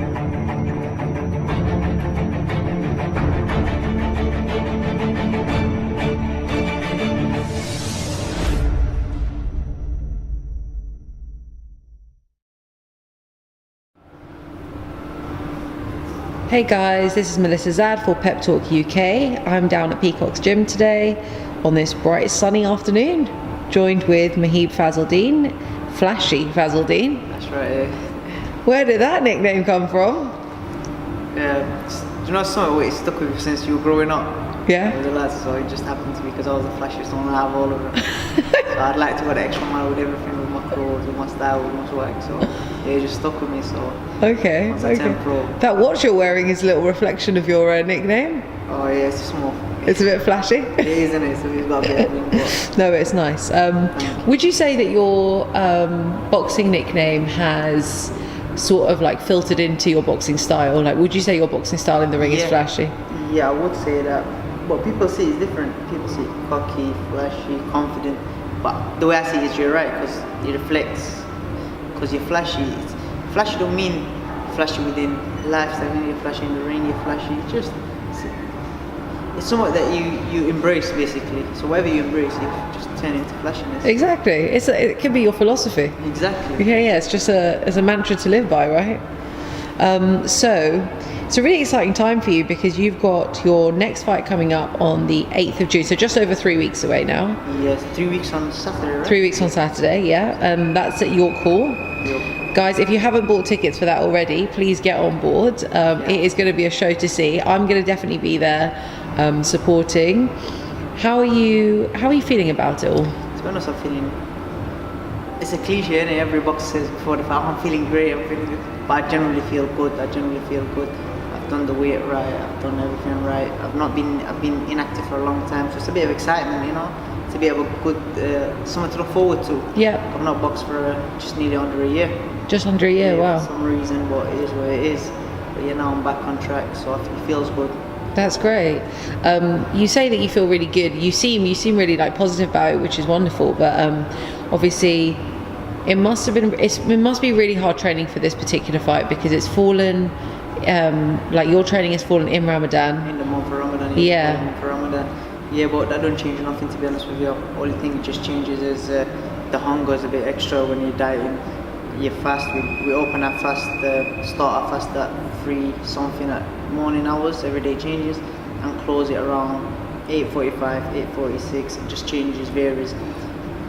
Hey guys, this is Melissa Zad for Pep Talk UK. I'm down at Peacock's Gym today on this bright sunny afternoon, joined with Mahib Fazeldin, Flashy Fazeldin. That's right. Where did that nickname come from? Do you know something? It stuck with you since you were growing up. Yeah? With the lads, so it just happened to me because I was the flashiest one I have all of them. So I'd like to go the extra mile with everything, with my clothes, with my style, with my swag. So yeah, it just stuck with me. So okay. once I turned pro. That watch you're wearing is a little reflection of your nickname. Oh yeah, it's small. It's a bit flashy. It is, isn't it? So we've got a bit of bling, but no, it's nice. Would you say that your boxing nickname has sort of like filtered into your boxing style? Like, would you say your boxing style in the ring is flashy? Yeah, I would say that. But people see it's different. People see cocky, flashy, confident. But the way I see it is you're right, because it reflects. Because you're flashy. Flashy don't mean flashy within lifestyle. You're flashy in the ring. You're flashy. It's somewhat that you embrace basically. So whatever you embrace, you just turn into flashiness. Exactly. It can be your philosophy. Exactly. Yeah. It's just a mantra to live by, right? So it's a really exciting time for you because you've got your next fight coming up on the 8th of June. So just over 3 weeks away now. Yes, 3 weeks on Saturday, right? 3 weeks on Saturday, yeah. That's at York Hall. Yep. Guys, if you haven't bought tickets for that already, please get on board. It is going to be a show to see. I'm going to definitely be there supporting. How are you feeling about it all? To be honest, I'm feeling. It's a cliche, innit? Every boxer says before the fight, I'm feeling great, I'm feeling good. But I generally feel good. I've done the weight right. I've done everything right. I've been inactive for a long time, so it's a bit of excitement, you know. It's a bit of a good something to look forward to. Yeah. I've not boxed for just nearly under a year. Just under a year, yeah, wow. For some reason, but it is what it is. But yeah, now I'm back on track, so it feels good. That's great. You say that you feel really good. You seem really like positive about it, which is wonderful. But obviously, it must be really hard training for this particular fight because it's fallen. Like your training has fallen in Ramadan. In the month of Ramadan. Yeah. In the month of Ramadan. Yeah, but that don't change nothing, to be honest with you. Only thing it just changes is the hunger is a bit extra when you're dieting. You fast. We open our fast, start our fast at 3 something at morning hours. Every day changes, and close it around 8:45, 8:46. It just changes, varies.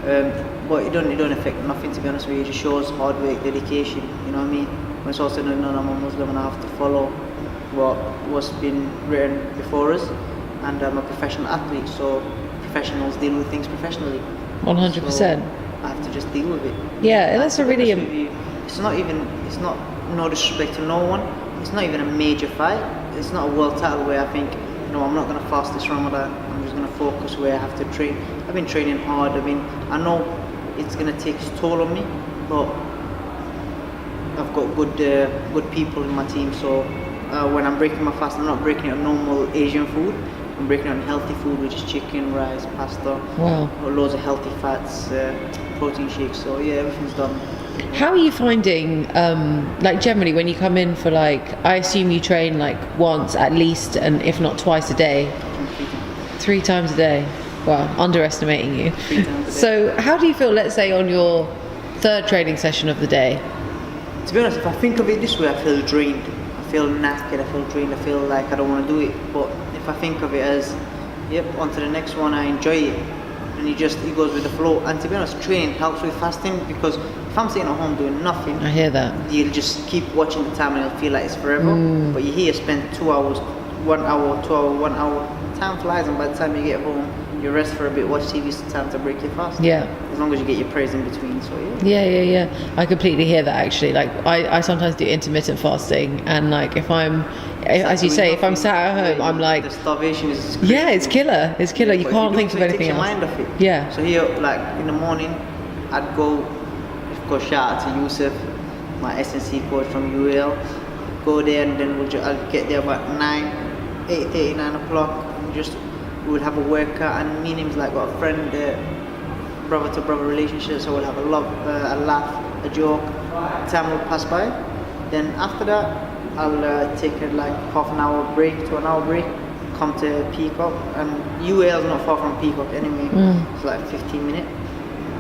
But it don't affect nothing, to be honest with you. It just shows hard work, dedication. You know what I mean? When it's all said and done, I'm a Muslim and I have to follow what's been written before us. And I'm a professional athlete, so professionals deal with things professionally. 100%. So I have to just deal with it. Yeah, and that's a really. It's not no disrespect to no one. It's not even a major fight. It's not a world title where I think, I'm not going to fast this Ramadan. I'm just going to focus where I have to train. I've been training hard. I know it's going to take its toll on me, but I've got good people in my team. So when I'm breaking my fast, I'm not breaking it on normal Asian food. I'm breaking it on healthy food, which is chicken, rice, pasta. Wow. Loads of healthy fats, protein shakes. So yeah, everything's done. How are you finding, like generally when you come in for I assume you train like once at least, and if not twice a day? 3 times a day. Wow, underestimating you. 3 times a day. So how do you feel, let's say, on your 3rd training session of the day? To be honest, if I think of it this way, I feel drained. I feel knackered, I feel drained, I feel like I don't want to do it. But if I think of it as, on to the next one, I enjoy it. And it goes with the flow. And to be honest, training helps with fasting, because if I'm sitting at home doing nothing, I hear that. You'll just keep watching the time and it'll feel like it's forever. But you here spend 2 hours, 1 hour, 2 hours, 1 hour. Time flies, and by the time you get home, you rest for a bit, watch TV, it's time to break your fast. Yeah. As long as you get your prayers in between, so yeah. Yeah. I completely hear that actually. Like I sometimes do intermittent fasting, and like if I'm sat at home, I'm like, the starvation is crazy. Yeah, it's killer. You can't think of anything else. It takes your mind off it. Yeah. So here, like in the morning, I'd go shout out to Yusuf, my S&C coach from UAL. Go there, and then I'll get there about 8:30, 9 o'clock. We would have a workout, and me and him's like got a friend, brother to brother relationship, so we'll have a laugh, a joke. Time will pass by. Then after that, I'll take a like half an hour break to an hour break, come to Peacock, and UAL is not far from Peacock anyway. It's like 15 minutes.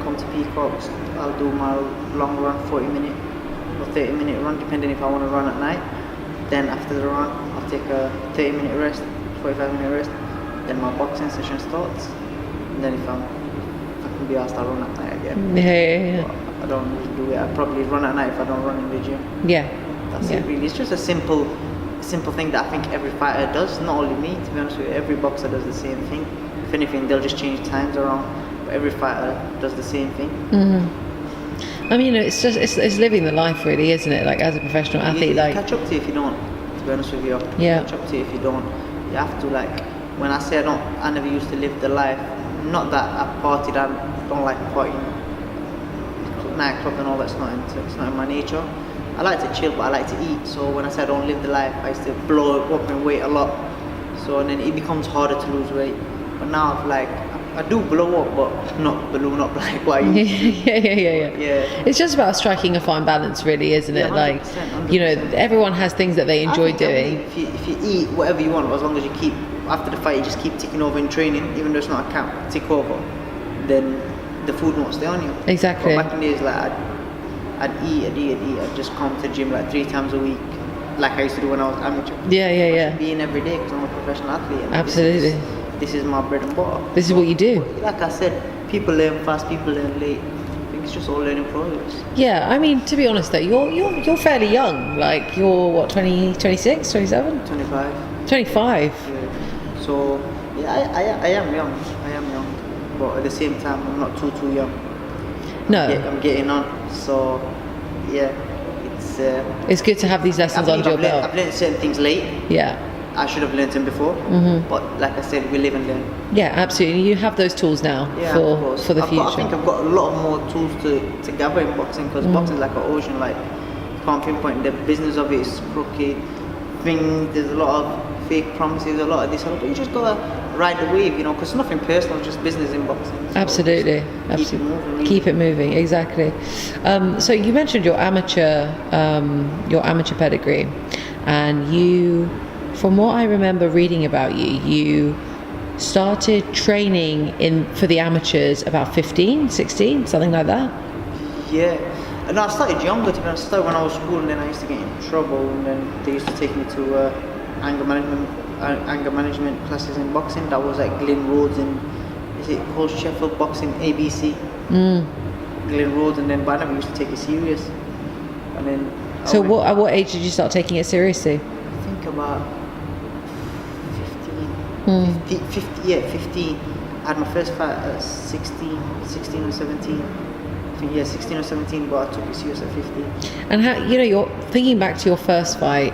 Come to Peacock, I'll do my long run, 40-minute or 30-minute run, depending if I want to run at night. Then after the run, I'll take a 30-minute rest, 45-minute rest. Then my boxing session starts. And then if I can be asked, I'll run at night again. Yeah. But I don't really do it. I probably run at night if I don't run in the gym. Yeah. That's it really. It's just a simple thing that I think every fighter does. Not only me, to be honest with you. Every boxer does the same thing. If anything, they'll just change times around. But every fighter does the same thing. I mean, it's just it's living the life, really, isn't it? Like as a professional athlete, You like catch up to you if you don't. To be honest with you, Yeah. catch up to you if you don't. You have to like. When I say I never used to live the life. Not that I partied. I don't like partying, nightclub and all. It's not in my nature. I like to chill, but I like to eat. So when I say I don't live the life, I used to blow up in weight a lot. So and then it becomes harder to lose weight. But now I've like. I do blow up, but not balloon up like what I used to. Yeah. It's just about striking a fine balance, really, isn't it? 100%, Like, 100%. you know, everyone has things that they enjoy doing. If you eat whatever you want, as long as you keep after the fight, you just keep ticking over in training, even though it's not a count, tick over, then the food won't stay on you. Exactly. But back in the days, like I'd eat. I'd just come to the gym like 3 times a week, like I used to do when I was amateur. Yeah. Being every day because I'm a professional athlete. And Absolutely. This is my bread and butter. This is what you do. Like I said, people learn fast, people learn late. I think it's just all learning process. Yeah, I mean, to be honest though, you're fairly young. Like you're what, 20, 26, 27? 25. 25. Yeah. So yeah, I am young. But at the same time, I'm not too young. No. I'm getting on. So yeah, It's good to have these lessons under your belt. I've learned certain things late. Yeah. I should have learned them before. But like I said, we live and learn. Yeah, absolutely. You have those tools now Yeah, of course. for the future. I think I've got a lot more tools to gather in boxing because boxing is like an ocean. Like you can't pinpoint the business of it. It's crooked things. There's a lot of fake promises. A lot of this. But you just gotta ride the wave, you know, because nothing personal. It's just business in boxing. So Absolutely. Keep it moving. Really. Keep it moving. Exactly. So you mentioned your amateur pedigree, and you. From what I remember reading about you, you started training for the amateurs about 15, 16, something like that? Yeah. And I started younger, to be honest. I started when I was in school and then I used to get in trouble and then they used to take me to anger management classes in boxing. That was at Glen Rhodes and is it called Sheffield Boxing ABC? Glen Rhodes, and then but I never used to take it serious. And then So at what age did you start taking it seriously? I think about 15. I had my first fight at 16 or 17. I think 16 or 17, but I took it serious at 15. And how, you know, you're thinking back to your first fight,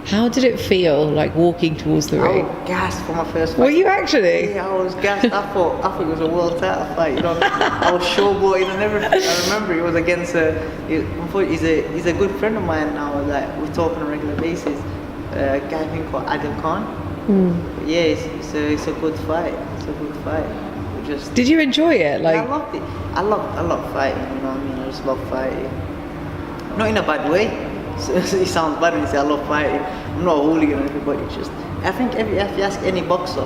how did it feel like walking towards the ring? I was gassed for my first fight. Were you actually? Yeah, I was gassed. I thought it was a world title fight, you know. I was showboating and everything. I remember it was against he's a good friend of mine now, like we talk on a regular basis. A guy I think called Adil Khan. But yeah, it's a good fight. It's a good fight. Did you enjoy it? Like, yeah, I loved it. I love fighting. You know what I mean? I just love fighting. Not in a bad way. So it sounds bad when you say I love fighting. I'm not a hooligan or anything, but it's just. I think if you ask any boxer,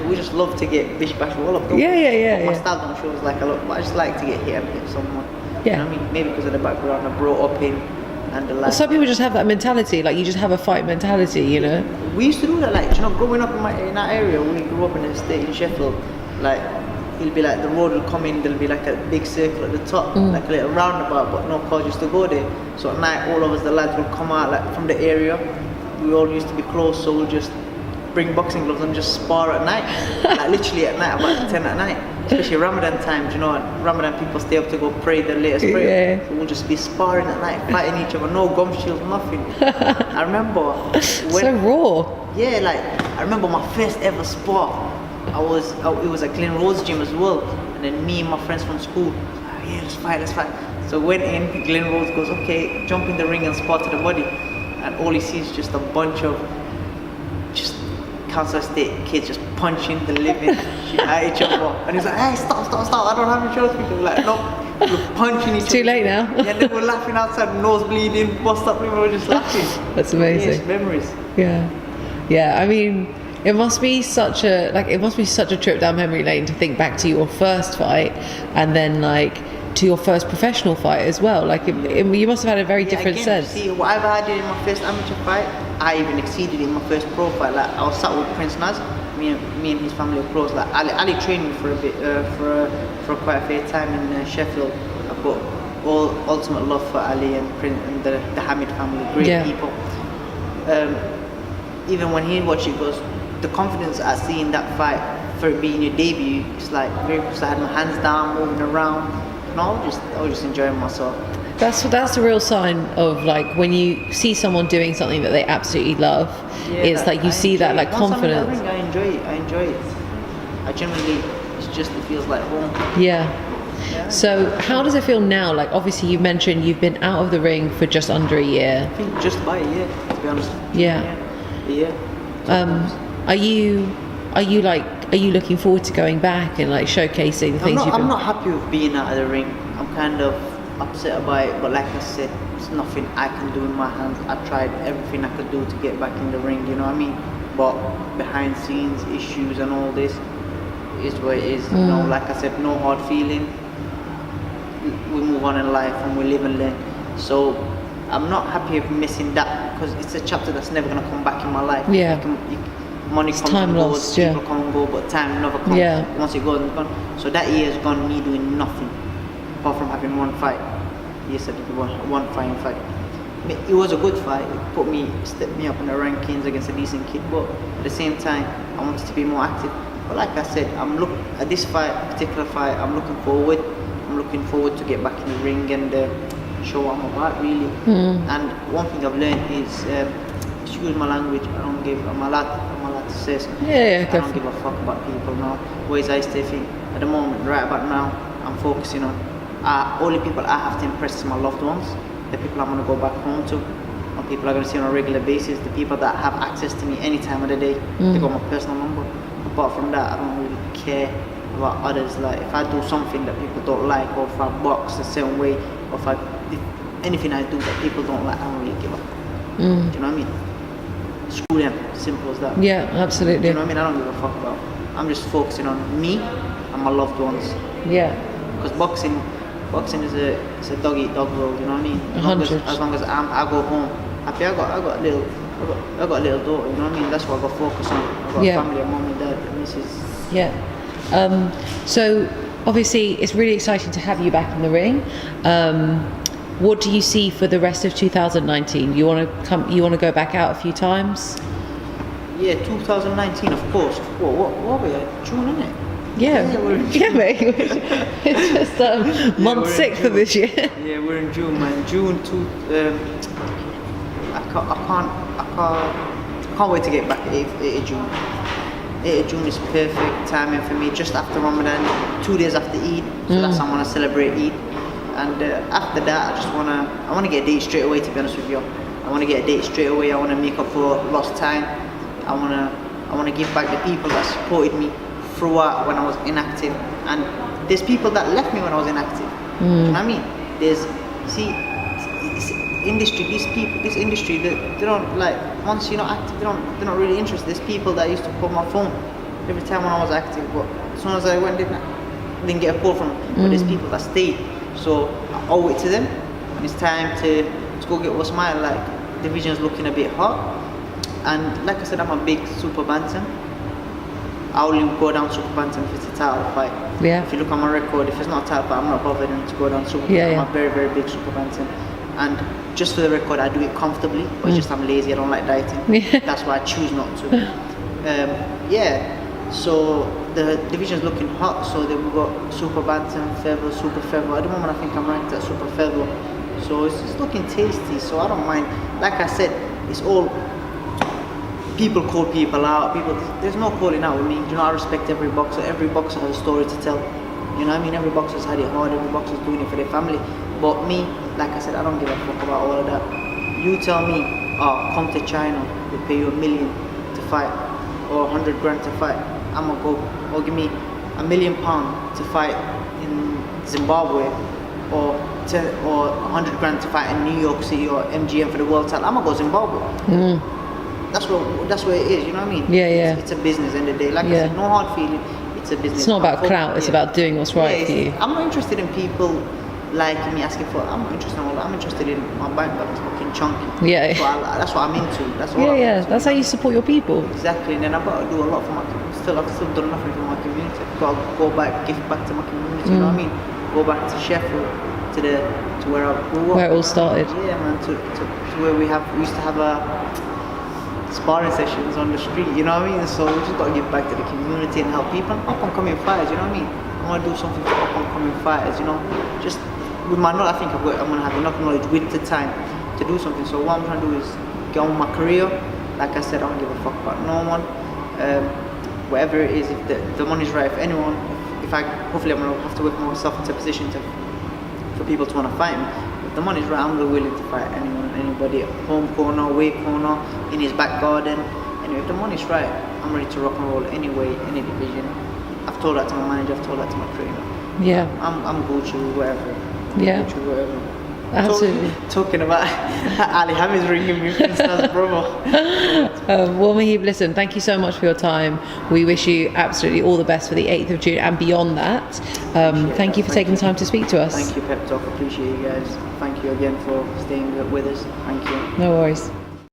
we just love to get bish bash roll up. Yeah. My style don't show us like a lot, but I just like to get hit and hit someone. Yeah. You know what I mean? Maybe because of the background I brought up in. And the well, some people just have that mentality, like you just have a fight mentality, you know. We used to do that, like, you know, growing up in that area. We grew up in the estate in Sheffield. Like, it'll be like the road will come in. There'll be like a big circle at the top, like a little roundabout, but no cars used to go there. So at night, all of us, the lads, would come out like from the area. We all used to be close, so we'll just bring boxing gloves and just spar at night, like literally at night, about 10 at night. Especially Ramadan times, you know, Ramadan people stay up to go pray the latest prayer. So we'll just be sparring at night, fighting each other, no gum shields, nothing. I remember so raw. Yeah, like I remember my first ever spar. It was at Glen Rhodes gym as well, and then me and my friends from school, yeah, let's fight. So went in, Glen Rhodes goes, okay, jump in the ring and spar to the body, and all he sees is just a bunch of Council Estate kids just punching the living shit at each other. And he's like, hey, stop, I don't have insurance. People like, no, We're punching each It's too other. late now. Yeah, and then we're laughing outside, nose bleeding, bust up, we were just laughing. That's amazing. Yes, memories. Yeah. I mean, it must be such a trip down memory lane to think back to your first fight, and then like to your first professional fight as well. Like you must have had a very different again, sense. See, whatever I did in my first amateur fight, I even exceeded in my first pro fight. Like I was sat with Prince Naz, me and his family are pros. Like Ali trained me for a bit, for quite a fair time in Sheffield. I've got all ultimate love for Ali and Prince and the Hamid family, great people. Even when he watched it, he goes, the confidence I see in that fight for it being your debut, it's like very close. I had my hands down, moving around, and I was just enjoying myself. That's a real sign of like when you see someone doing something that they absolutely love. It's like you see that like confidence. Once I'm in the ring, I enjoy it. I genuinely, it feels like home. Yeah. So how does it feel now? Like obviously you mentioned you've been out of the ring for just under a year. I think just by a year, to be honest. Yeah. Are you looking forward to going back and like showcasing the things I'm not happy with being out of the ring. I'm kind of upset about it, but like I said, it's nothing I can do in my hands. I tried everything I could do to get back in the ring, you know what I mean? But behind scenes issues and all this is what it is. You know, like I said, no hard feeling. We move on in life and we live and learn. So I'm not happy with missing that because it's a chapter that's never going to come back in my life. Money comes and goes, people come and go, but time never comes. Once it goes, it's gone. So that year has gone me doing nothing apart from having one fight. Yes, I did one fight. It was a good fight. It stepped me up in the rankings against a decent kid, but at the same time, I wanted to be more active. But like I said, at this particular fight, I'm looking forward to get back in the ring and show what I'm about, really. And one thing I've learned is, excuse my language, I'm allowed to say so. I don't give a fuck about people now. Whereas I used to think, at the moment, right about now, I'm focusing on only people I have to impress is my loved ones, the people I'm going to go back home to, and people I'm going to see on a regular basis, the people that have access to me any time of the day. They got my personal number. Apart from that, I don't really care about others. Like if I do something that people don't like, or if I box a certain way, or if anything I do that people don't like, I don't really give a fuck. Do you know what I mean? Screw them, simple as that. Yeah, absolutely. Do you know what I mean? I don't give a fuck about. I'm just focusing on me and my loved ones. Yeah. Because boxing is a dog eat dog world. You know what I mean? As long as I go home happy. I got a little daughter. You know what I mean? That's what I got to focus on. I got a family, a mom and dad, and missus. Yeah. So obviously it's really exciting to have you back in the ring. What do you see for the rest of 2019? You want to go back out a few times? Yeah, 2019, of course. What were we at? June, innit? Yeah, mate. It's just month 6 of this year. Yeah, we're in June, man. June I can't wait to get back. 8th of June. 8th of June is perfect timing for me. Just after Ramadan, 2 days after Eid. So that's I'm gonna celebrate Eid. And after that, I want to get a date straight away. To be honest with you, I want to get a date straight away. I want to make up for lost time. I want to give back the people that supported me throughout when I was inactive. And there's people that left me when I was inactive. You know what I mean? This industry, they don't like, once you're not active, they're not really interested. There's people that used to call my phone every time when I was active, but as soon as I went, didn't get a call from them. But there's people that stayed. So I owe it to them. It's time to go get what's mine. Like, division's looking a bit hot, and like I said, I'm a big super bantam. I only go down super bantam if it's a title fight. Yeah. If you look at my record, if it's not a title fight, I'm not bothered to go down super. I'm a very, very big super bantam, and just for the record, I do it comfortably. But it's just I'm lazy. I don't like dieting. That's why I choose not to. So the division's looking hot, so then we've got super bantam, feather, super feather. At the moment I think I'm ranked at super feather, so it's looking tasty, so I don't mind. Like I said, it's all, people call people out, there's no calling out with me. You know, I respect every boxer has a story to tell. You know what I mean? Every boxer's had it hard, every boxer's doing it for their family. But me, like I said, I don't give a fuck about all of that. You tell me, come to China, we'll pay you $1 million to fight, or 100 grand to fight. I'm gonna go, or give me £1 million to fight in Zimbabwe, or 100 grand to fight in New York City or MGM for the world title, I'm gonna go Zimbabwe. That's where it is. You know what I mean? Yeah. It's a business end of the day. Like I said, no hard feeling. It's a business. It's not about clout. It's about doing what's right for you. I'm not interested in people like me asking for. I'm not interested in all that. I'm interested in my bank balance fucking chunky. Yeah. That's what I'm into. That's what I'm into. That's how you support your people. Exactly. And then I've got to do a lot for my community. I've still done nothing for my community. I've got to go back, give back to my community. You know what I mean? Go back to Sheffield, to where I grew up. Where it all started. Yeah, man. To where we used to have sparring sessions on the street. You know what I mean? So we just got to give back to the community and help people. Up and coming fighters. You know what I mean? I want to do something for up and coming fighters. You know, just with my knowledge, I think I'm gonna have enough knowledge with the time to do something. So what I'm trying to do is get on with my career. Like I said, I don't give a fuck about no one. Whatever it is, if the money's right, if anyone, hopefully I'm gonna have to work myself into a position for people to want to fight me. If the money's right, I'm willing to fight anyone, anybody, home corner, away corner, in his back garden. Anyway, if the money's right, I'm ready to rock and roll anyway, any division. I've told that to my manager, I've told that to my trainer. Yeah. I'm Gucci, whatever. Gucci, whatever. Absolutely. Talking about Ali Hamid's ringing me from Insta's brother. Well, Mahib, listen, thank you so much for your time. We wish you absolutely all the best for the 8th of June and beyond that. Thank you for taking the time to speak to us. Thank you, Pep Talk. Appreciate you guys. Thank you again for staying with us. Thank you. No worries.